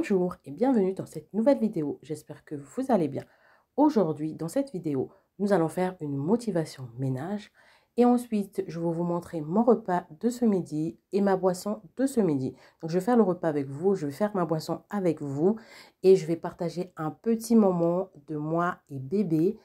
Bonjour et bienvenue dans cette nouvelle vidéo. J'espère que vous allez bien. Aujourd'hui, dans cette vidéo, nous allons faire une motivation ménage et ensuite, je vais vous montrer mon repas de ce midi et ma boisson de ce midi. Donc, je vais faire le repas avec vous, je vais faire ma boisson avec vous et je vais partager un petit moment de moi et bébé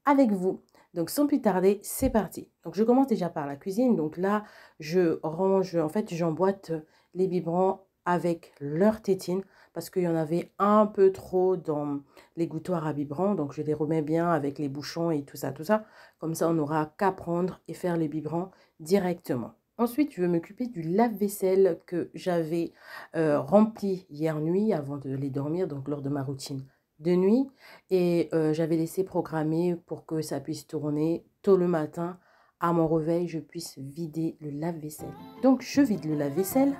avec vous. Donc, sans plus tarder, c'est parti. Donc, je commence déjà par la cuisine. Donc là, je range, en fait, j'emboîte les biberons avec leur tétine parce qu'il y en avait un peu trop dans les gouttoirs à biberons. Donc, je les remets bien avec les bouchons et tout ça, tout ça. Comme ça, on n'aura qu'à prendre et faire les biberons directement. Ensuite, je vais m'occuper du lave-vaisselle que j'avais rempli hier nuit avant de les dormir, donc lors de ma routine de nuit. Et j'avais laissé programmer pour que ça puisse tourner tôt le matin. À mon réveil, je puisse vider le lave-vaisselle. Donc, je vide le lave-vaisselle.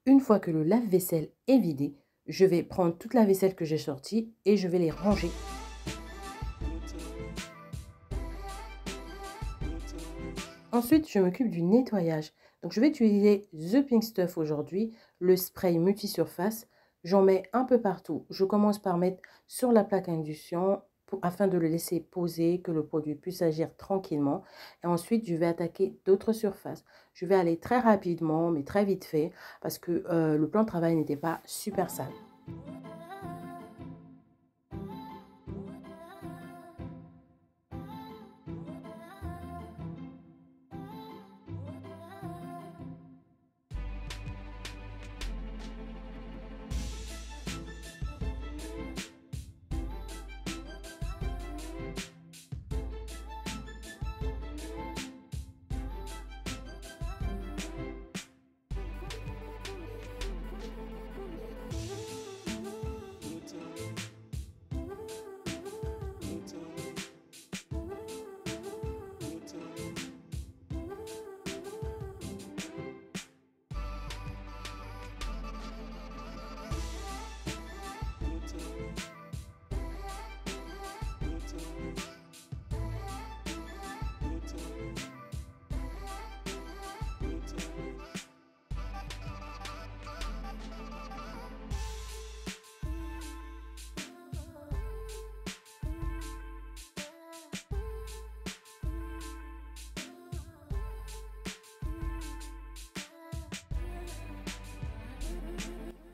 Une fois que le lave-vaisselle est vidé, je vais prendre toute la vaisselle que j'ai sortie et je vais les ranger. Ensuite, je m'occupe du nettoyage. Donc, je vais utiliser The Pink Stuff aujourd'hui, le spray multisurface. J'en mets un peu partout. Je commence par mettre sur la plaque induction afin de le laisser poser, que le produit puisse agir tranquillement. Et ensuite, je vais attaquer d'autres surfaces. Je vais aller très rapidement, mais très vite fait, parce que le plan de travail n'était pas super sale.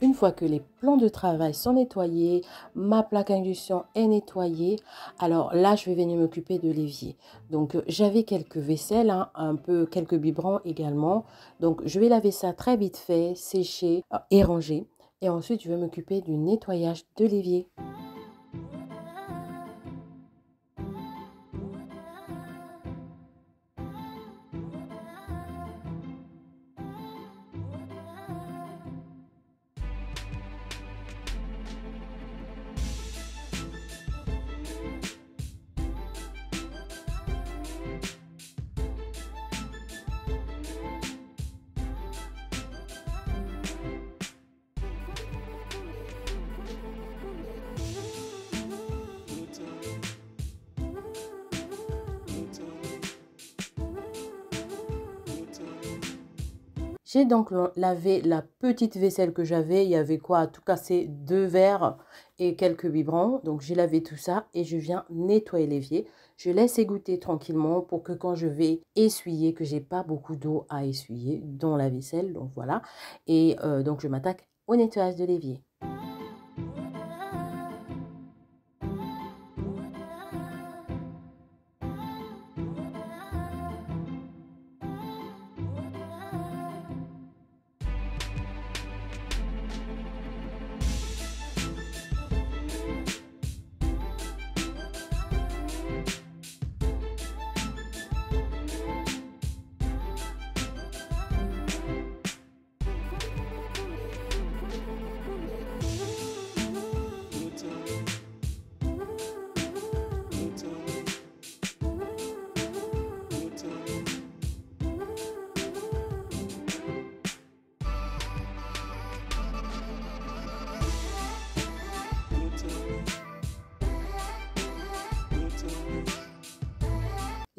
Une fois que les plans de travail sont nettoyés, ma plaque induction est nettoyée, alors là, je vais venir m'occuper de l'évier. Donc, j'avais quelques vaisselles, hein, quelques biberons également. Donc, je vais laver ça très vite fait, sécher et ranger. Et ensuite, je vais m'occuper du nettoyage de l'évier. J'ai donc lavé la petite vaisselle que j'avais. Il y avait quoi? À tout casser 2 verres et quelques biberons. Donc, j'ai lavé tout ça et je viens nettoyer l'évier. Je laisse égoutter tranquillement pour que quand je vais essuyer, que j'ai pas beaucoup d'eau à essuyer dans la vaisselle. Donc, voilà. Et donc, je m'attaque au nettoyage de l'évier.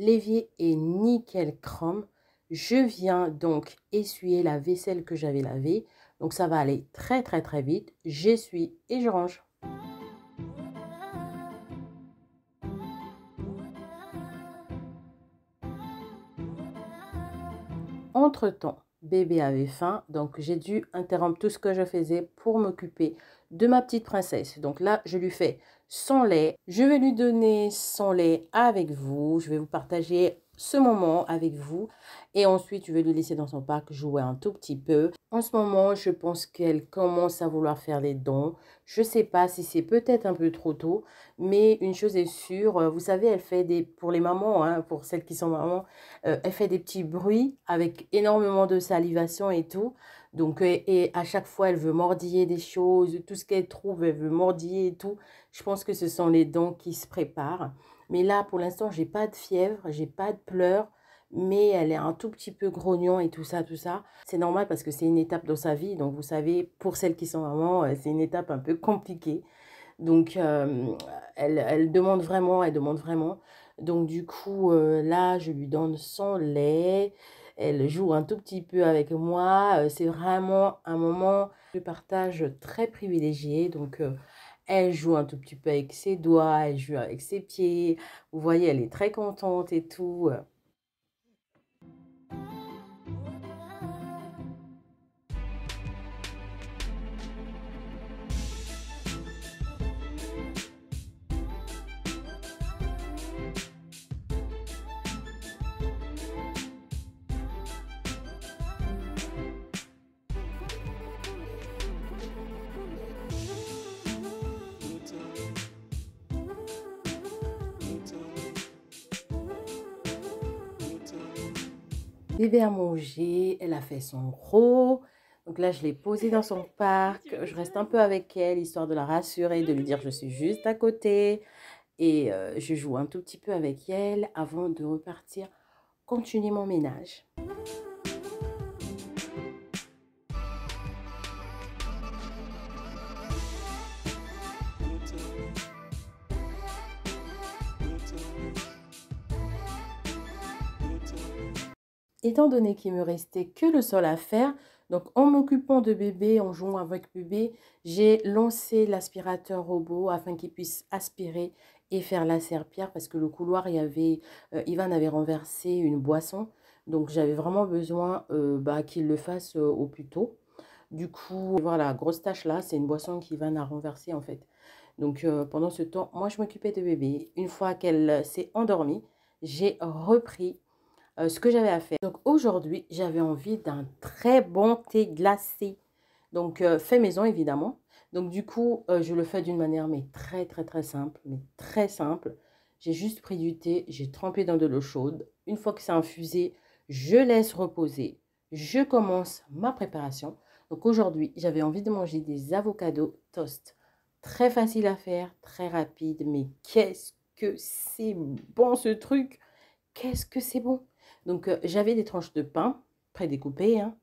L'évier est nickel chrome. Je viens donc essuyer la vaisselle que j'avais lavée. Donc ça va aller très très très vite. J'essuie et je range. Entre-temps, bébé avait faim, donc j'ai dû interrompre tout ce que je faisais pour m'occuper de ma petite princesse. Donc là, je lui fais son lait. Je vais lui donner son lait avec vous. Je vais vous partager ce moment avec vous. Et ensuite, je vais lui laisser dans son parc jouer un tout petit peu. En ce moment, je pense qu'elle commence à vouloir faire les dons. Je ne sais pas si c'est peut-être un peu trop tôt, mais une chose est sûre, vous savez, elle fait des, pour les mamans, hein, pour celles qui sont mamans, elle fait des petits bruits avec énormément de salivation et tout. Donc, et à chaque fois, elle veut mordiller des choses, tout ce qu'elle trouve, elle veut mordiller et tout. Je pense que ce sont les dents qui se préparent. Mais là, pour l'instant, j'ai pas de fièvre, j'ai pas de pleurs, mais elle est un tout petit peu grognon et tout ça, tout ça. C'est normal parce que c'est une étape dans sa vie. Donc, vous savez, pour celles qui sont mamans, c'est une étape un peu compliquée. Donc, elle demande vraiment, elle demande vraiment. Donc, du coup, là, je lui donne son lait. Elle joue un tout petit peu avec moi. C'est vraiment un moment de partage très privilégié. Donc, elle joue un tout petit peu avec ses doigts, elle joue avec ses pieds. Vous voyez, elle est très contente et tout. Bébé a mangé, elle a fait son gros. Donc là, je l'ai posée dans son parc. Je reste un peu avec elle, histoire de la rassurer, de lui dire je suis juste à côté. Et je joue un tout petit peu avec elle avant de repartir continuer mon ménage. Étant donné qu'il me restait que le sol à faire, donc en m'occupant de bébé, en jouant avec bébé, j'ai lancé l'aspirateur robot afin qu'il puisse aspirer et faire la serpillière parce que le couloir, il y avait, Ivan avait renversé une boisson. Donc j'avais vraiment besoin qu'il le fasse au plus tôt. Du coup, voilà, grosse tâche là, c'est une boisson qu'Ivan a renversée en fait. Donc pendant ce temps, moi je m'occupais de bébé. Une fois qu'elle s'est endormie, j'ai repris ce que j'avais à faire. Donc aujourd'hui, j'avais envie d'un très bon thé glacé. Donc fait maison évidemment. Donc du coup, je le fais d'une manière mais très très très simple, mais très simple. J'ai juste pris du thé, j'ai trempé dans de l'eau chaude. Une fois que c'est infusé, je laisse reposer. Je commence ma préparation. Donc aujourd'hui, j'avais envie de manger des avocados toast. Très facile à faire, très rapide, mais qu'est-ce que c'est bon ce truc! Qu'est-ce que c'est bon! Donc, j'avais des tranches de pain prédécoupées hein,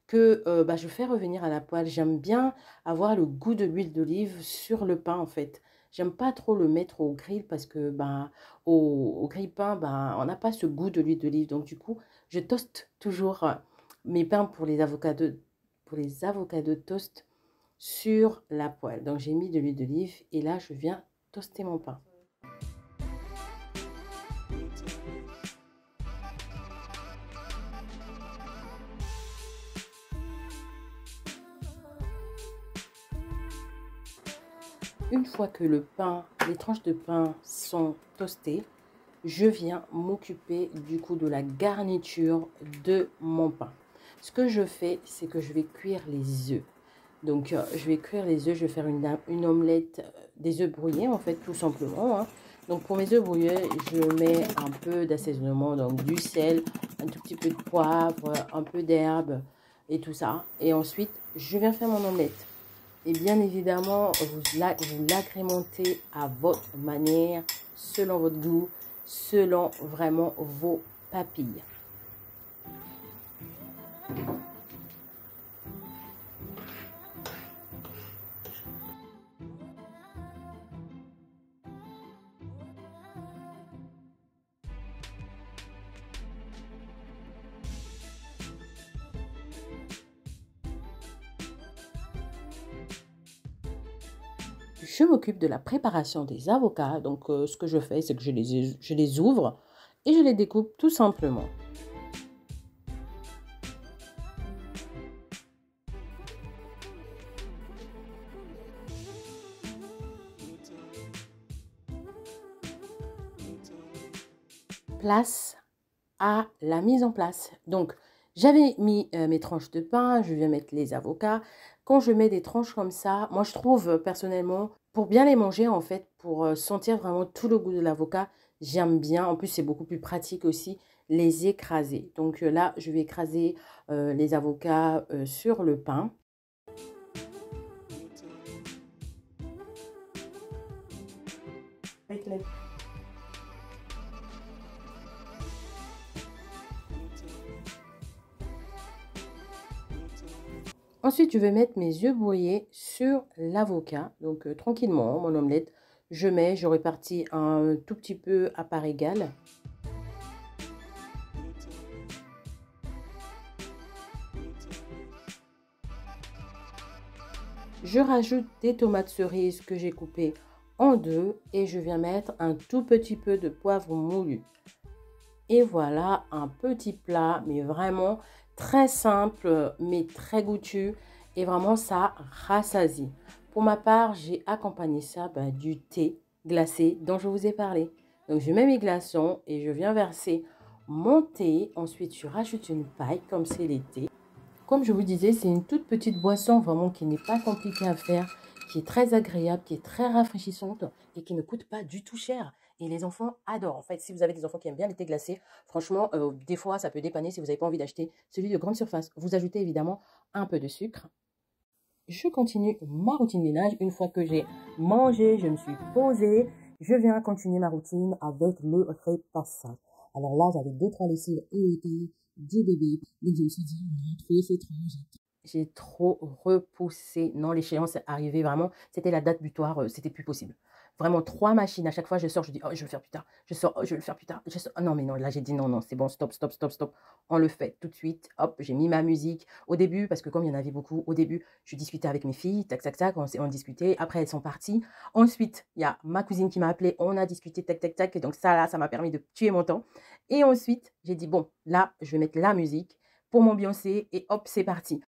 que je fais revenir à la poêle. J'aime bien avoir le goût de l'huile d'olive sur le pain en fait. J'aime pas trop le mettre au grill parce que au grille-pain, on n'a pas ce goût de l'huile d'olive. Donc du coup, je toste toujours mes pains pour les avocats de toast sur la poêle. Donc j'ai mis de l'huile d'olive et là, je viens toaster mon pain. Une fois que les tranches de pain sont toastées, je viens m'occuper du coup de la garniture de mon pain. Ce que je fais, c'est que je vais cuire les œufs. Donc, je vais cuire les œufs, je vais faire une omelette, des œufs brouillés en fait, tout simplement. Hein. Donc, pour mes œufs brouillés, je mets un peu d'assaisonnement, donc du sel, un tout petit peu de poivre, un peu d'herbe et tout ça. Et ensuite, je viens faire mon omelette. Et bien évidemment, vous l'agrémentez à votre manière, selon votre goût, selon vraiment vos papilles. je m'occupe de la préparation des avocats. Donc, ce que je fais, c'est que je les ouvre et je les découpe tout simplement. Place à la mise en place. Donc, j'avais mis mes tranches de pain, je viens mettre les avocats. Quand je mets des tranches comme ça, moi je trouve personnellement, pour bien les manger en fait, pour sentir vraiment tout le goût de l'avocat, j'aime bien. En plus, c'est beaucoup plus pratique aussi, les écraser. Donc là, je vais écraser les avocats sur le pain. Ensuite, je vais mettre mes œufs brouillés sur l'avocat. Donc, tranquillement, mon omelette, je répartis un tout petit peu à part égale. Je rajoute des tomates cerises que j'ai coupées en deux et je viens mettre un tout petit peu de poivre moulu. Et voilà un petit plat, mais vraiment très simple, mais très goûteux. Et vraiment, ça rassasie. Pour ma part, j'ai accompagné ça du thé glacé dont je vous ai parlé. Donc, je mets mes glaçons et je viens verser mon thé. Ensuite, je rajoute une paille comme c'est l'été. Comme je vous disais, c'est une toute petite boisson vraiment qui n'est pas compliquée à faire, qui est très agréable, qui est très rafraîchissante et qui ne coûte pas du tout cher. Et les enfants adorent. En fait, si vous avez des enfants qui aiment bien les thés glacés, franchement, des fois, ça peut dépanner si vous n'avez pas envie d'acheter celui de grande surface. Vous ajoutez évidemment un peu de sucre. Je continue ma routine ménage. Une fois que j'ai mangé, je me suis posée, je viens continuer ma routine avec le repassage. Alors là, j'avais 2-3 lessives et du bébé. Donc je me suis dit, c'est trop. J'ai trop repoussé. Non, l'échéance est arrivée vraiment. C'était la date butoir, c'était plus possible. Vraiment 3 machines. À chaque fois, je sors, je dis: «Oh, je vais le faire plus tard». Je sors: «Oh, je vais le faire plus tard». Je sors: «Ah non, mais non». Là, j'ai dit: «Non, non, c'est bon, stop, stop, stop, stop. On le fait tout de suite». Hop, j'ai mis ma musique. Au début, parce que comme il y en avait beaucoup, au début, je discutais avec mes filles, tac, tac, tac, on discutait. Après, elles sont parties. Ensuite, il y a ma cousine qui m'a appelée. On a discuté, tac, tac, tac. Et donc ça, là, ça m'a permis de tuer mon temps. Et ensuite, j'ai dit: «Bon, là, je vais mettre la musique pour m'ambiancer et hop, c'est parti».